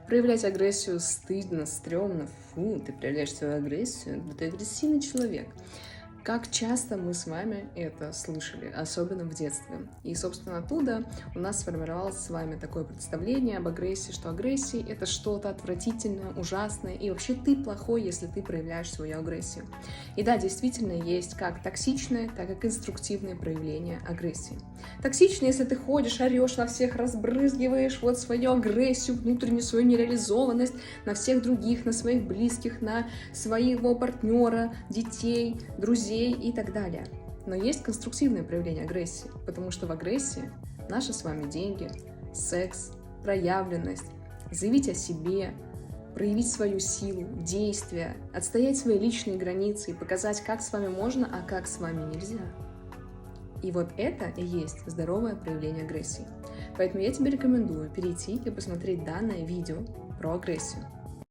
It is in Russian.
Проявлять агрессию стыдно, стрёмно, фу, ты проявляешь свою агрессию, да ты агрессивный человек. Как часто мы с вами это слышали, особенно в детстве. И, собственно, оттуда у нас сформировалось с вами такое представление об агрессии, что агрессия — это что-то отвратительное, ужасное, и вообще ты плохой, если ты проявляешь свою агрессию. И да, действительно, есть как токсичное, так и конструктивное проявление агрессии. Токсично, если ты ходишь, орешь на всех, разбрызгиваешь вот свою агрессию, внутреннюю свою нереализованность на всех других, на своих близких, на своего партнера, детей, друзей и так далее. Но есть конструктивное проявление агрессии, потому что в агрессии наши с вами деньги, секс, проявленность, заявить о себе, проявить свою силу, действия, отстоять свои личные границы и показать, как с вами можно, а как с вами нельзя. И вот это и есть здоровое проявление агрессии. Поэтому я тебе рекомендую перейти и посмотреть данное видео про агрессию.